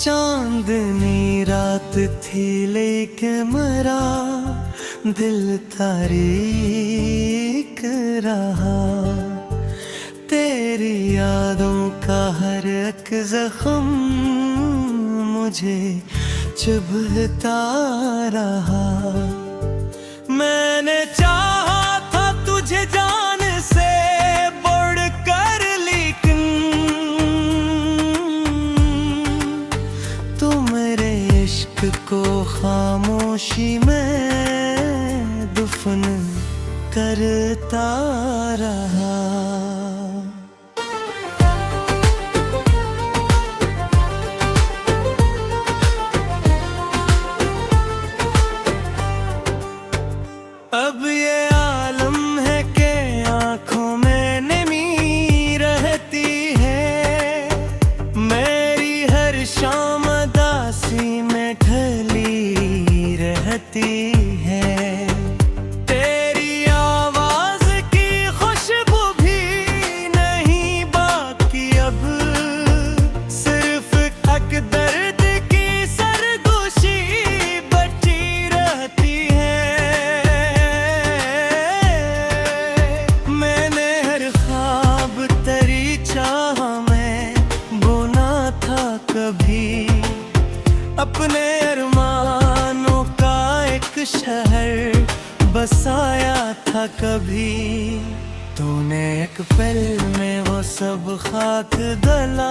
चांदनी रात थी लेकिन मरा दिल तारीक रहा। तेरी यादों का हर एक जख्म मुझे चुभता रहा। मैंने चाहा था तुझे जान से बढ़कर, लेकिन तू मेरे इश्क को खामोशी में दफन करता रहा। अब ये आलम है कि आँखों में नमी रहती है, मेरी हर शाम दासी में ढली रहती है। तेरी आवाज की खुशबू भी नहीं बाकी अब, सिर्फ एक दर्द की सरगोशी बची रहती है। कभी अपने अरमानों का एक शहर बसाया था कभी, तूने एक पल में वो सब खाक गला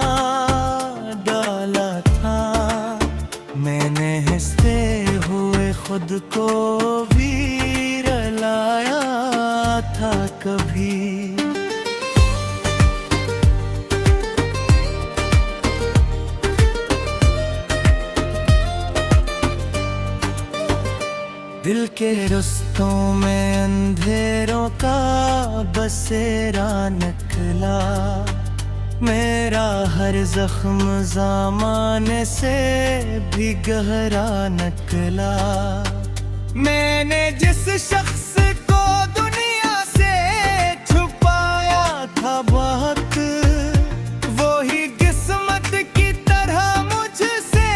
डाला था। मैंने हंसते हुए खुद को भी रुलाया था कभी। दिल के रस्तों में अंधेरों का बसेरा निकला, मेरा हर जख्म ज़माने से भी गहरा निकला। मैंने जिस शख्स को दुनिया से छुपाया था बहुत, वो ही किस्मत की तरह मुझसे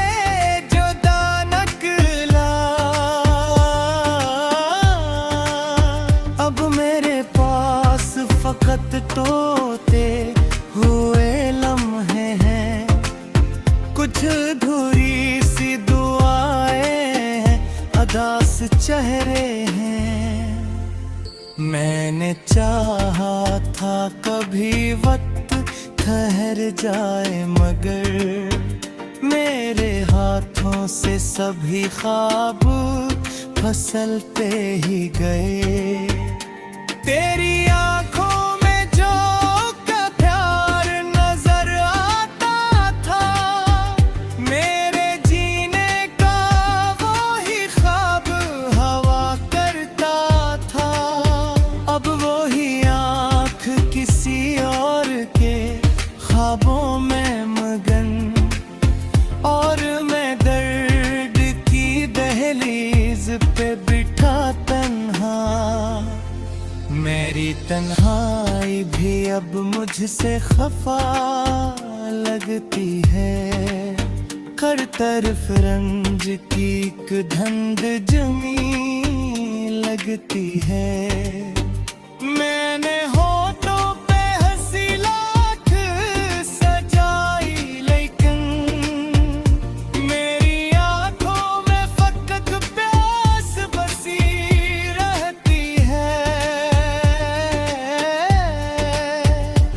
जुदा निकला। अब मेरे पास फकत तोते हुए लम्हे हैं, कुछ अधूरी सी दुआएं, अदास चेहरे हैं। मैंने चाहा था कभी वक्त ठहर जाए, मगर मेरे हाथों से सभी ख्वाब फिसलते ही गए। तेरी आँखों में जो का प्यार नजर आता था, मेरे जीने का वो ही ख्वाब हवा करता था। अब वो ही आँख किसी और के ख्वाबों में मगन, और मैं दर्द की दहलीज पे बिठा तन्हा। मेरी तन्हाई भी अब मुझसे खफा लगती है, हर तरफ रंज की एक धंध जमी लगती है। मैंने होठों पे हंसी लाख सजाई, लेकिन मेरी आँखों में फकत प्यास बसी रहती है।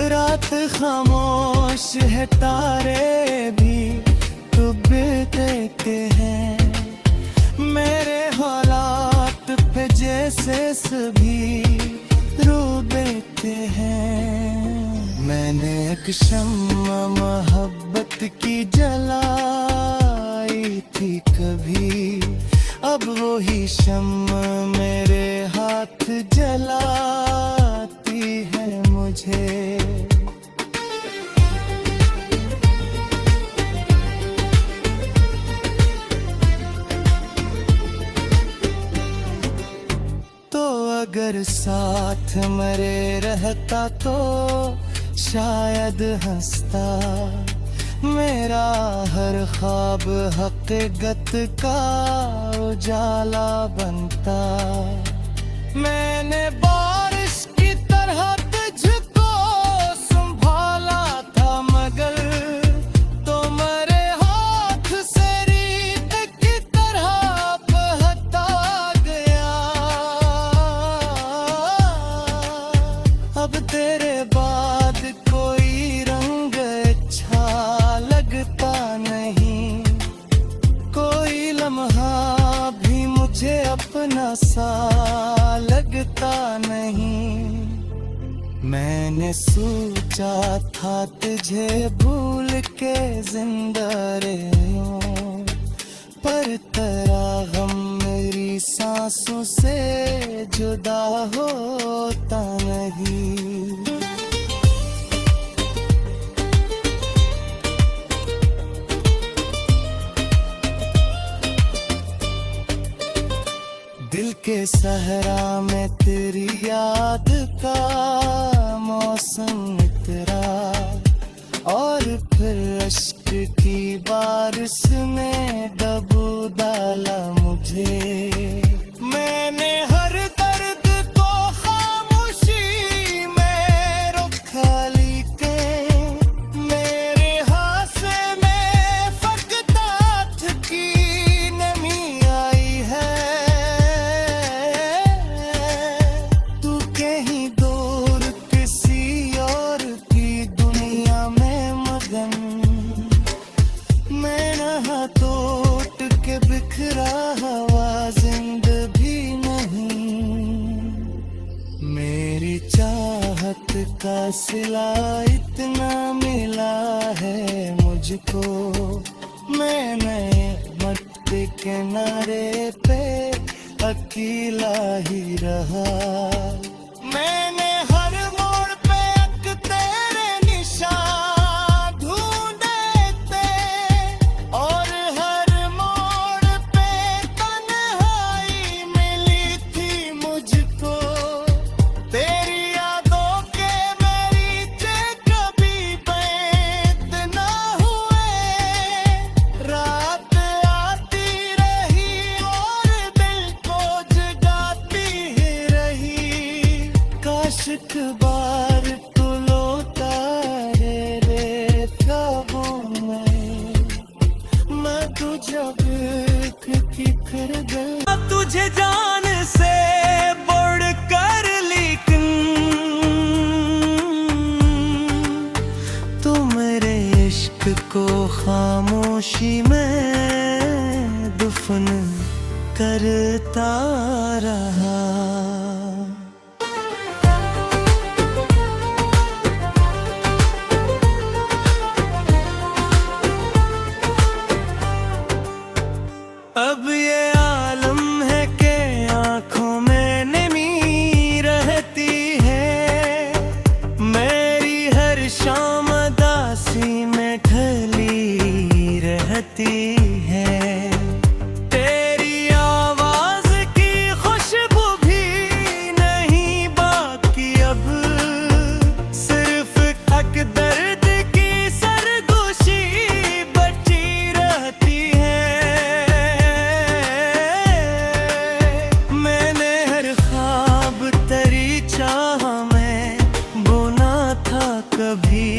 रात खामोश है, तारे भी डूब देते हैं, मेरे हालात पे जैसे सभी रो देते हैं। मैंने एक शम्मा मोहब्बत की जलाई थी कभी, अब वही शम्मा मेरे हाथ जलाती है मुझे। अगर साथ मेरे रहता तो शायद हंसता, मेरा हर ख्वाब हकीकत का उजाला बनता। मैंने बारिश की तरह तुझको संभाला था, मगर तुम्हारे हाथ से रीत की तरह बहता गया। अब तेरे बाद कोई रंग अच्छा लगता नहीं, कोई लम्हा भी मुझे अपना सा लगता नहीं। मैंने सोचा था तुझे भूल के जिंदा रहूं, पर तेरा गम मेरी सांसों से जुदा होता नहीं। दिल के सहरा में तेरी याद का मौसम उतरा, और फिर अश्क की बारिश में डबो डाला मुझे। मैंने हर दर्द को खामोशी में रखा, लेकिन मेरे हाथे में फकदात की नमी आई है। तू कहीं दूर किसी और की दुनिया में मगन, मैं नहा तोट के बिखरा हवा जिंद भी नहीं। मेरी चाहत का सिला इतना मिला है मुझको, मैंने मत के किनारे पे अकेला ही रहा। मैंने हर मोड़ पे एक तेरे निशान ढूंढे थे, और हर मोड़ पे तन्हाई मिली थी मुझको। तेरी यादों के मरीचे कभी बैद ना हुए, रात आती रही और दिल को जगाती ही रही। काश एक बार तू लौटा है रे ख्वाबों में, मैं तुझे देख के कर गया। तुझे जान से बढ़कर, लेकिन तू मेरे इश्क को खामोशी में दफन करता रहा। अब ये आलम है कि आंखों में नमी रहती है, मेरी हर शाम दासी में ढली रहती है। तेरी आवाज की खुशबू भी नहीं बाकी अब, सिर्फ एक दर्द की सरगोशी बची रहती है। मैंने हर ख्वाब तेरी चाह में बुना था कभी,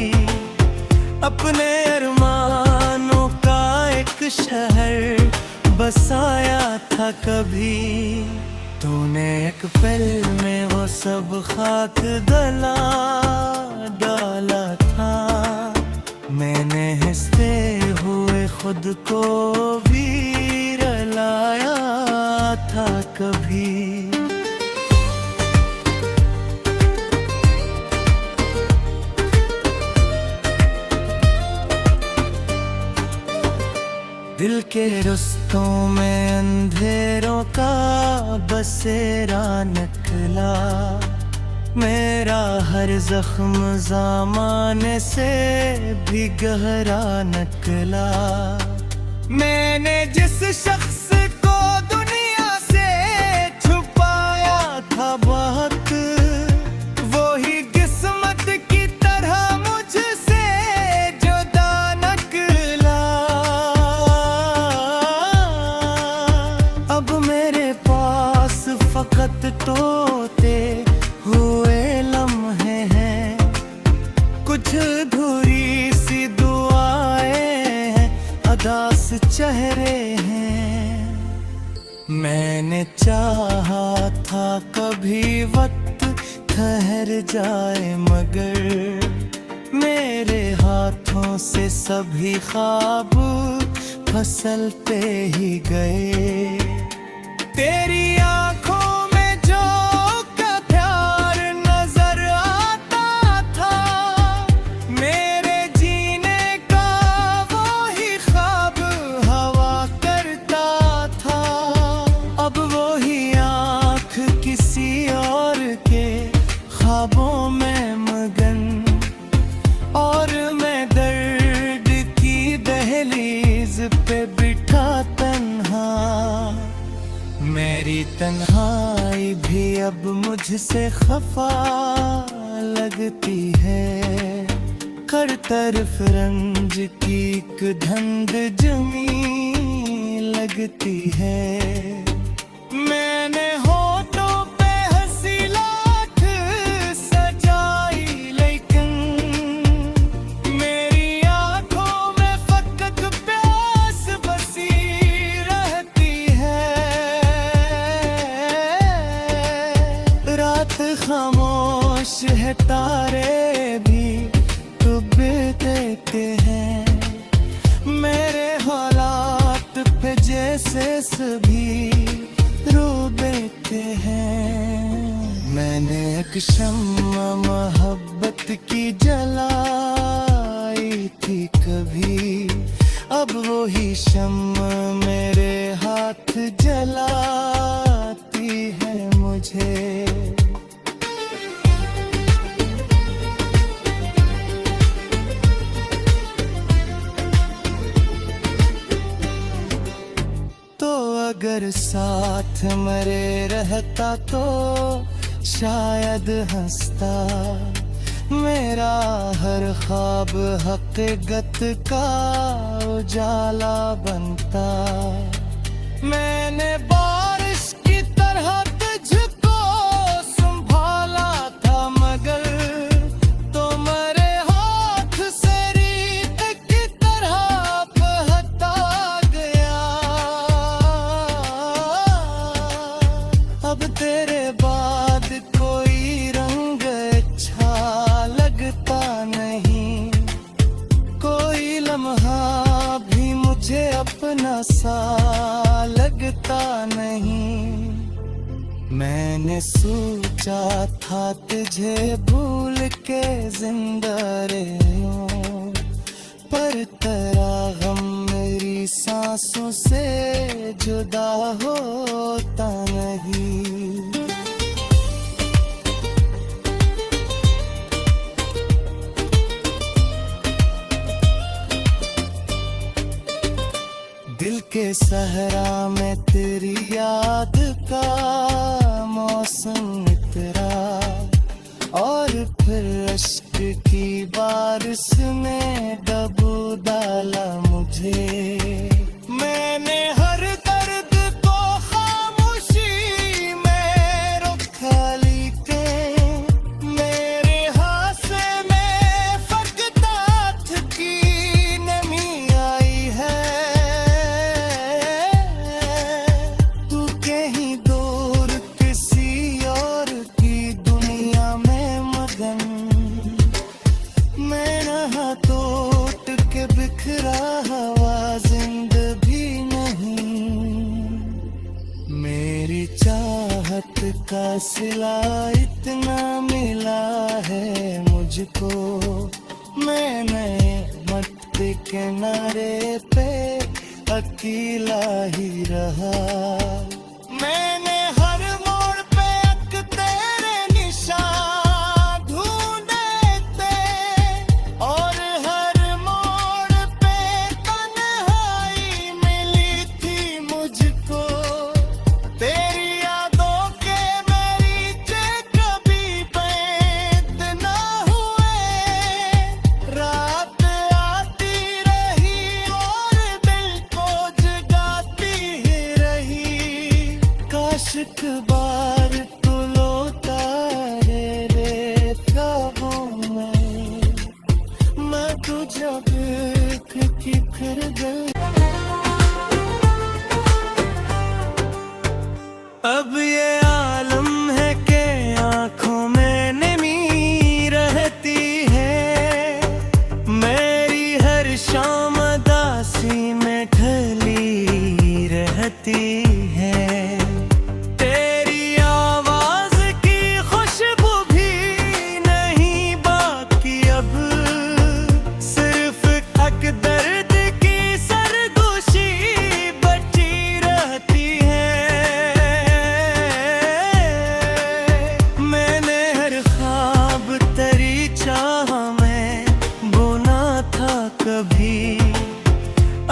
अपने अरमानों का एक शहर बसाया था कभी। तूने एक पल में वो सब खाक गला डाला था, मैंने हंसते हुए खुद को भी रलाया था कभी। दिल के रस्तों में अंधेरों का बसेरा निकला, मेरा हर जख्म ज़माने से भी गहरा निकला। मैंने जिस शख्स को दुनिया से छुपाया था बहुत, वो ही किस्मत की तरह मुझसे जुदा न मैंने चाहा था कभी वक्त ठहर जाए, मगर मेरे हाथों से सभी ख्वाब फसल पे ही गए। तेरी आंखों में जो का प्यार नजर आता था, मेरे जीने का वो ही ख्वाब हवा करता था। अब वो ही आंख किसी और के ख्वाबों में मगन, और मैं दर्द की दहलीज पे बिठा तन्हा। मेरी तन्हाई भी अब मुझसे खफा लगती है। हर तरफ रंज की एक धंध जमी लगती है। मैंने होठों पे हंसी लाख सजाई, लेकिन मेरी आंखों में फकत प्यास बसी रहती है। रात खामोश है, तारे भी डूबते हैं। मेरे हालात पे जैसे सभी रो बैठे हैं। मैंने एक शम्मा मोहब्बत की जलाई थी कभी, अब वो ही शम्मा मेरे हाथ जलाती है मुझे। तो अगर साथ मरे रहता तो शायद हंसता, मेरा हर ख्वाब हकीकत का उजाला बनता। मैंने बारिश की तरह तुझको संभाला था, मगर तुम्हारे हाथ से रीत की तरह बहता गया। अब तेरे बाद कोई रंग अच्छा लगता नहीं, कोई लम्हा भी मुझे अपना सा लगता नहीं। मैंने सोचा था तुझे भूल के जिंदा रहूं, पर तेरा गम मेरी सांसों से जुदा होता नहीं। दिल के सहरा में तेरी याद का मौसम इतरा, और फिर अश्क की बारिश में दबो डाला मुझे। मैंने हर दर्द को खामोशी में रखा, लेकिन मेरे हाथे में फकदात की नमी आई है। तू कहीं दूर किसी और की दुनिया में मगन, मैं नहा टूट के बिखरा हवा जिंदगी नहीं। मेरी चाहत का सिला इतना मिला है मुझको, मैं नए मत के किनारे पे अकेला ही रहा। मैंने हर मोड़ पे एक तेरे निशान ढूंढे थे, और हर मोड़ पे तन्हाई मिली थी मुझको। तेरी यादों के मरीचे कभी पैद ना हुए, रात आती रही और दिल को जगाती ही रही।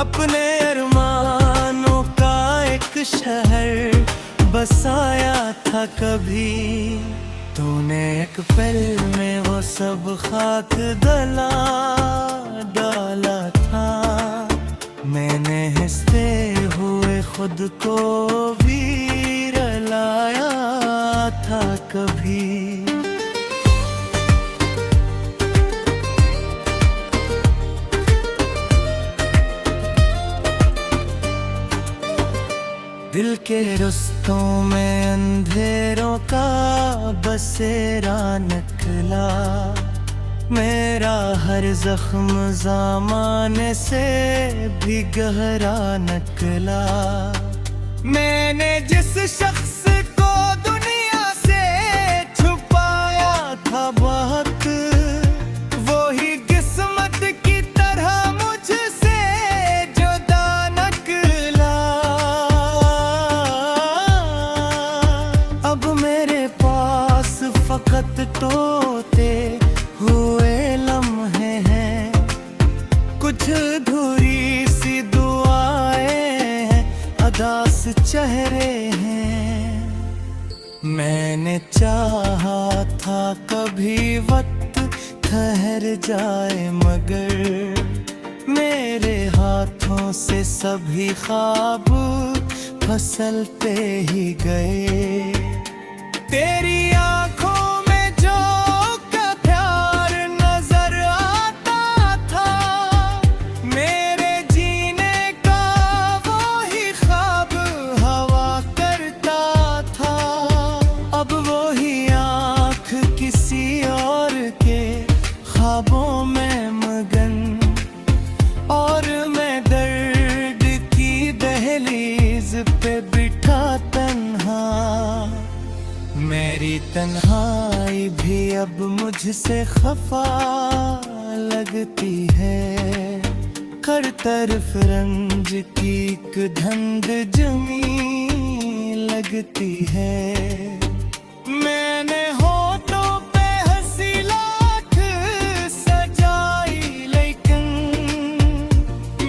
अपने अरमानों का एक शहर बसाया था कभी। तूने एक पल में वो सब खाक गला डाला था। मैंने हंसते हुए खुद को भी रुलाया था कभी। दिल के रस्तों में अंधेरों का बसेरा निकला। मेरा हर जख्म ज़माने से भी गहरा निकला। मैंने जिस शख्स को दुनिया से छुपाया था बहुत, वो ही किस्मत की तरह मुझसे जुदा निकला। अब मेरे पास फकत तोते हुए लम्हे हैं, कुछ अधूरी सी दुआएं हैं, अदास चेहरे हैं। मैंने चाहा था कभी वक्त ठहर जाए, मगर मेरे हाथों से सभी ख्वाब फिसलते ही गए। तेरी आंखों में जो का प्यार नजर आता था, मेरे जीने का वो ही ख्वाब हवा करता था। अब वो ही आंख किसी और के ख्वाबों में मगन, और मैं दर्द की दहलीज पे बिठा तन्हा। मेरी तन्हाई भी अब मुझसे खफा लगती है। हर तरफ रंज की एक धंध जमी लगती है। मैंने होठों पे हंसी लाख सजाई, लेकिन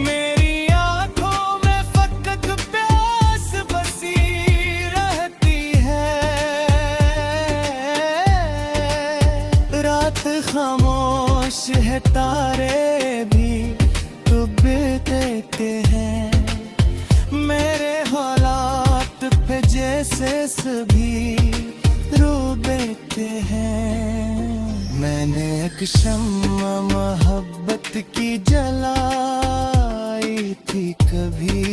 मेरी आंखों में फकत प्यास बसी रहती है। रात खामोश है, तारे भी डूब देते हैं। मेरे हालात पे जैसे सभी रो देते हैं। मैंने एक शम्मा मोहब्बत की जलाई थी कभी,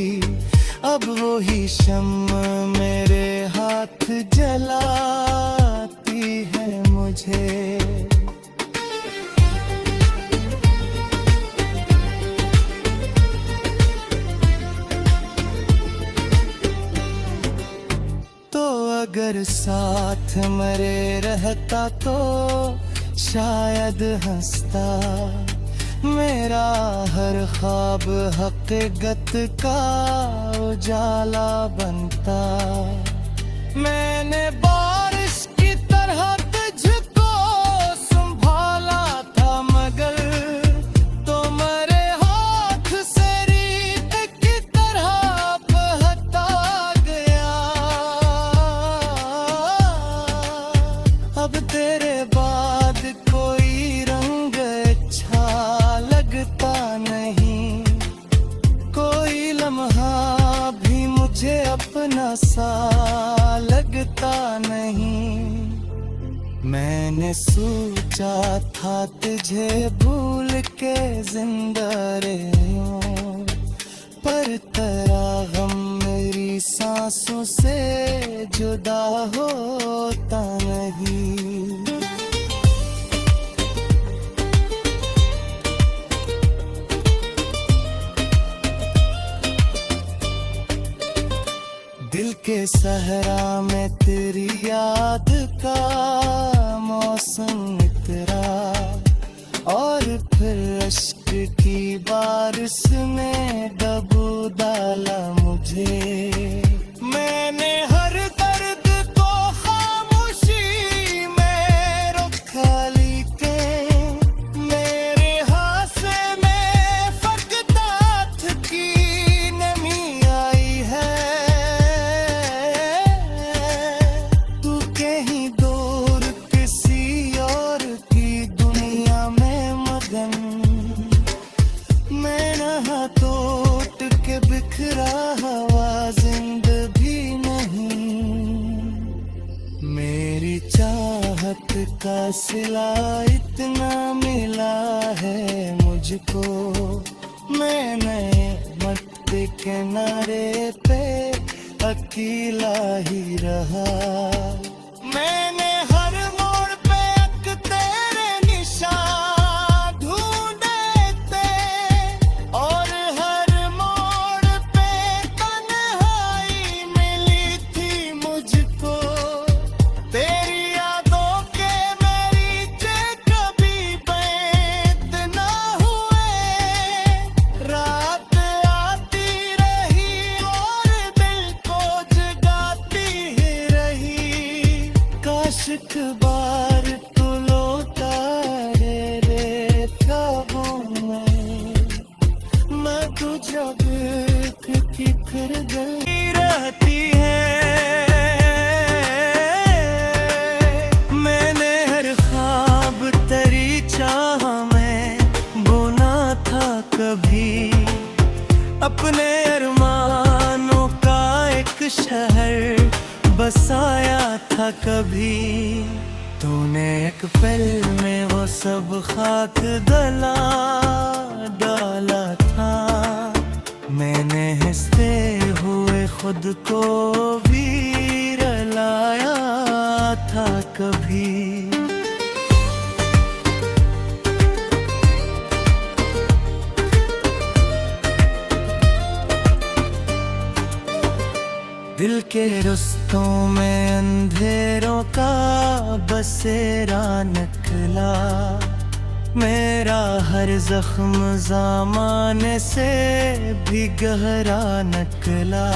अब वो ही शम्मा मेरे हाथ जलाती है मुझे। तो अगर साथ मेरे रहता तो शायद हंसता, मेरा हर ख्वाब हकीकत का उजाला बनता। मैंने बारिश की तरह तुझको संभाला था, मगर तुम्हारे हाथ से रीत की तरह बहता गया। अब तेरे बाद कोई रंग अच्छा लगता नहीं, कोई लम्हा भी मुझे अपना सा लगता नहीं। मैंने सोचा था तुझे भूल के जिंदा रहूं, पर तेरा गम मेरी सांसों से जुदा होता नहीं। दिल के सहरा में तेरी याद का मौसम इतरा, और फिर अश्क की बारिश ने दबो डाला मुझे। मैंने हर दर्द को खामोशी में रखा, लेकिन मेरे हाथ में फकदात की जितना मिला है मुझको, मैंने मत किनारे पे अकेला ही रहा। मैंने हर मोड़ पे एक तेरे निशान ढूंढे थे, और हर मोड़ पे तन्हाई मिली थी मुझको। तेरी यादों के मेरी कभी बैत ना हुए, रात आती रही और दिल को जगाती ही रही। काश एक बार तू लौटा रे ख्वाबों में, मैं तुझे देख के फिर गई रहती है। मैंने हर ख्वाब तेरी चाह में बुना था कभी, अपने अरमानों का एक शहर बसाया था कभी। तूने एक पल में वो सब खाक गला डाला था, मैंने हंसते हुए खुद को भी रुलाया था कभी। दिल के रस्तों में अंधेरों का बसेरा निकला, मेरा हर जख्म ज़माने से भी गहरा निकला।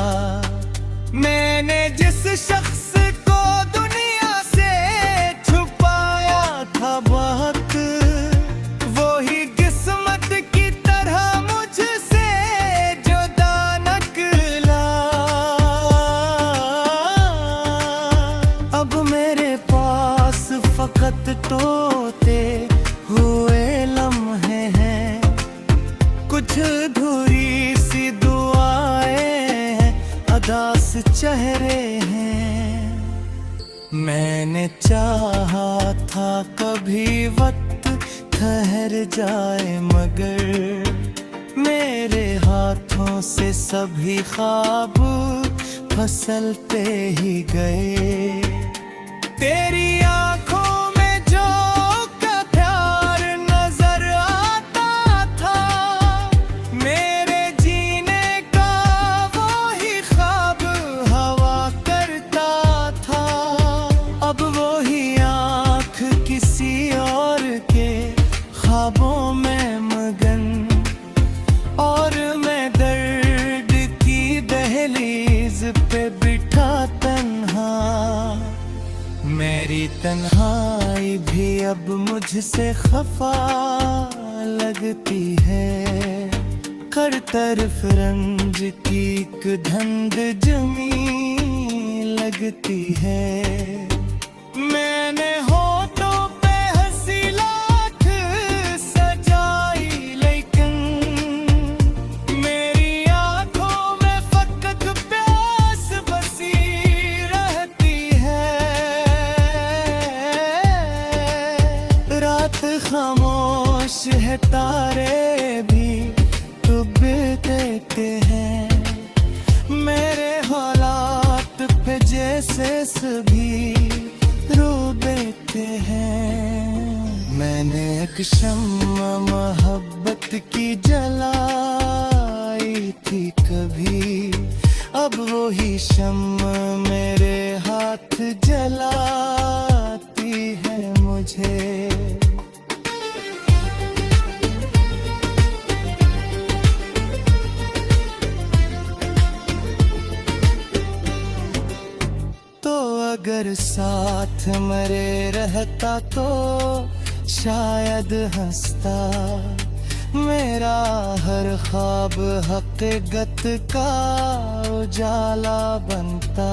मैंने जिस शख्स को दुनिया से छुपाया था बहुत, वो ही किस्मत की तरह मुझसे जुदा निकला। अब मेरे पास फकत टूटे हुए लम्हे हैं, कुछ अधूरी सी दुआएं हैं, अदास चेहरे हैं। मैंने चाहा था कभी वक्त ठहर जाए, मगर मेरे हाथों से सभी ख्वाब फिसलते ही गए। तेरी आंखों में जो का प्यार नजर आता था, मेरे जीने का वो ही ख्वाब हवा करता था। अब वो ही आंख किसी और के ख्वाबों में मगन, और मैं दर्द की दहलीज पे बिठा तन्हा। मेरी तन्हाई भी अब मुझसे खफा लगती है, हर तरफ रंज की एक धंध जमी लगती है। मैंने होठों पे हंसी लाख सजाई, लेकिन मेरी आंखों में फकत प्यास बसी रहती है। रात खामोश है, तारे भी डूब देते हैं, मेरे हालात पे जैसे सभी रो देते हैं। मैंने एक शम्मा मोहब्बत की जलाई थी कभी, अब वो ही शम्मा मेरे हाथ जलाती है मुझे। अगर साथ मेरे रहता तो शायद हंसता, मेरा हर ख्वाब हकीकत का उजाला बनता।